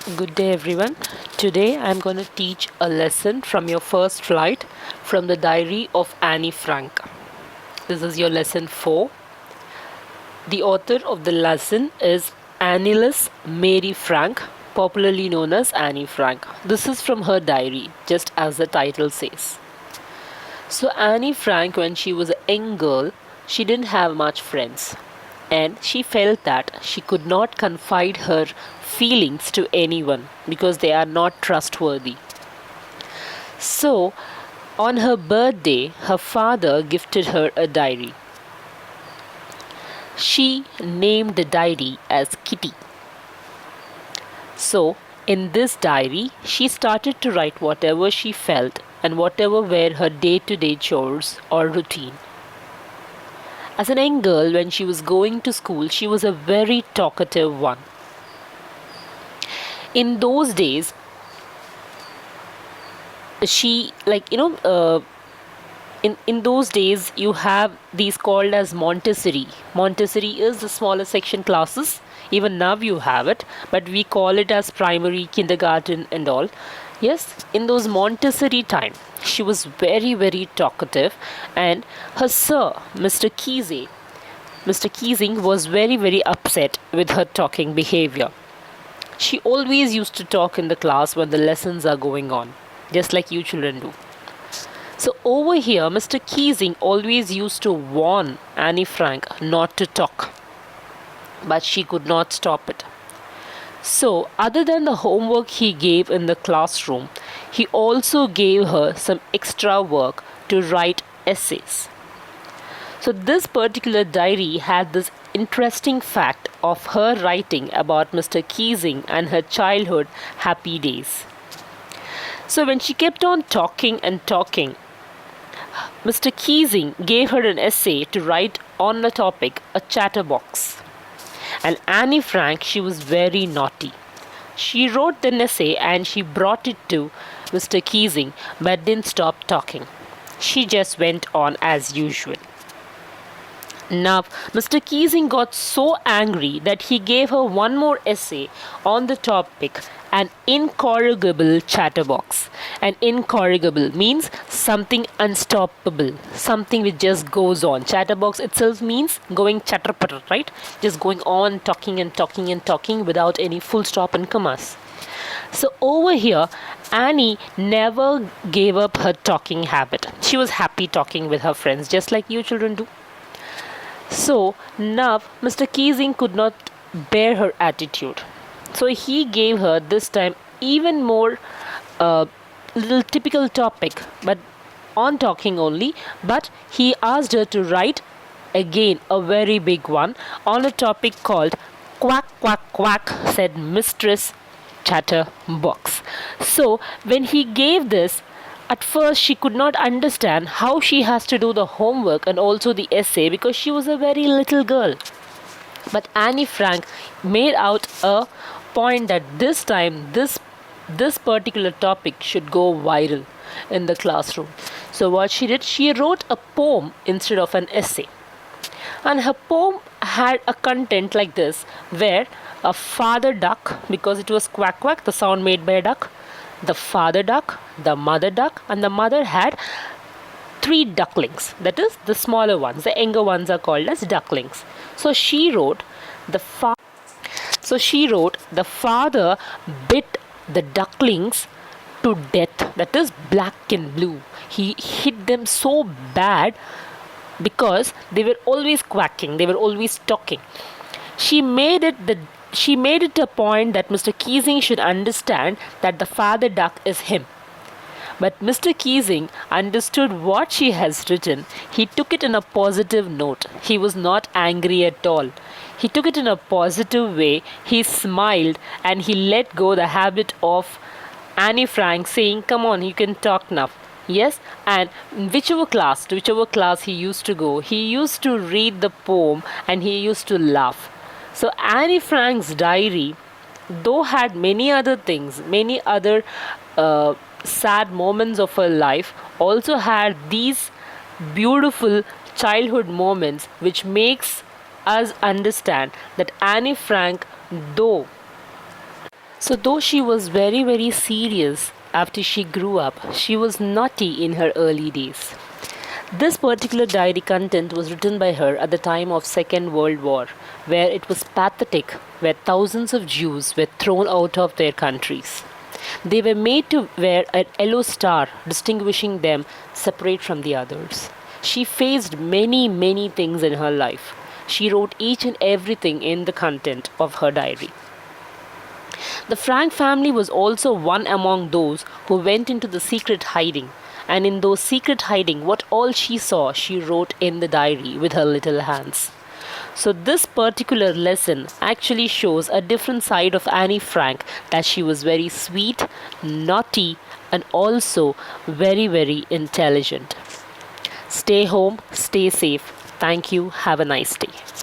Good day, everyone. Today I'm going to teach a lesson from your first flight from the diary of Annie Frank. This is your lesson 4. The author of the lesson is Anneliese Mary Frank, popularly known as Annie Frank. This is from her diary, just as the title says. So, Annie Frank, when she was a young girl, she didn't have much friends, and she felt that she could not confide her feelings to anyone because they are not trustworthy. So, on her birthday, her father gifted her a diary. She named the diary as Kitty. So, in this diary, she started to write whatever she felt and whatever were her day to day chores or routine. As an young girl, when she was going to school, she was a very talkative one. In those days, she, in those days, you have these called as Montessori. Montessori is the smaller section classes. Even now you have it, but we call it as primary, kindergarten, and all. Yes, in those Montessori time, she was very, very talkative, and her sir, Mr. Keesing was very, very upset with her talking behavior. She always used to talk in the class when the lessons are going on, just like you children do. So over here, Mr. Keesing always used to warn Annie Frank not to talk, but she could not stop it. So, other than the homework he gave in the classroom, he also gave her some extra work to write essays. So, this particular diary had this interesting fact of her writing about Mr. Keesing and her childhood happy days. So, when she kept on talking and talking, Mr. Keesing gave her an essay to write on the topic a chatterbox. And Annie Frank, she was very naughty. She wrote the essay and she brought it to Mr. Keesing but didn't stop talking. She just went on as usual. Now, Mr. Keesing got so angry that he gave her one more essay on the topic an incorrigible chatterbox. An incorrigible means something unstoppable, something which just goes on. Chatterbox itself means going chatter patter, right? Just going on talking and talking and talking without any full stop and commas. So over here, Annie never gave up her talking habit. She was happy talking with her friends, just like you children do. So now Mr. Keesing could not bear her attitude. So he gave her this time even more little typical topic, but on talking only. But he asked her to write again a very big one on a topic called quack quack quack, said Mistress Chatterbox. So when he gave this, at first, she could not understand how she has to do the homework and also the essay because she was a very little girl. But Annie Frank made out a point that this time this particular topic should go viral in the classroom. So what she did, she wrote a poem instead of an essay. And her poem had a content like this, where a father duck, because it was quack quack, the sound made by a duck, the father duck, the mother duck, and the mother had three ducklings. That is, the smaller ones, the younger ones are called as ducklings. So she wrote the the father bit the ducklings to death. That is black and blue. He hit them so bad because they were always quacking, they were always talking. She made it a point that Mr. Keesing should understand that the father duck is him. But Mr. Keesing understood what she has written. He took it in a positive note. He was not angry at all. He took it in a positive way. He smiled and he let go the habit of Annie Frank saying, "Come on, you can talk now." Yes, and to whichever class he used to go, he used to read the poem and he used to laugh. So Annie Frank's diary, though had many other things, many other sad moments of her life, also had these beautiful childhood moments which makes us understand that Annie Frank, though So, though she was very, very serious after she grew up, she was naughty in her early days. This particular diary content was written by her at the time of Second World War, where it was pathetic, where thousands of Jews were thrown out of their countries. They were made to wear a yellow star distinguishing them separate from the others. She faced many, many things in her life. She wrote each and everything in the content of her diary. The Frank family was also one among those who went into the secret hiding, and in those secret hiding, what all she saw, she wrote in the diary with her little hands. So, this particular lesson actually shows a different side of Annie Frank, that she was very sweet, naughty, and also very, very intelligent. Stay home, stay safe. Thank you. Have a nice day.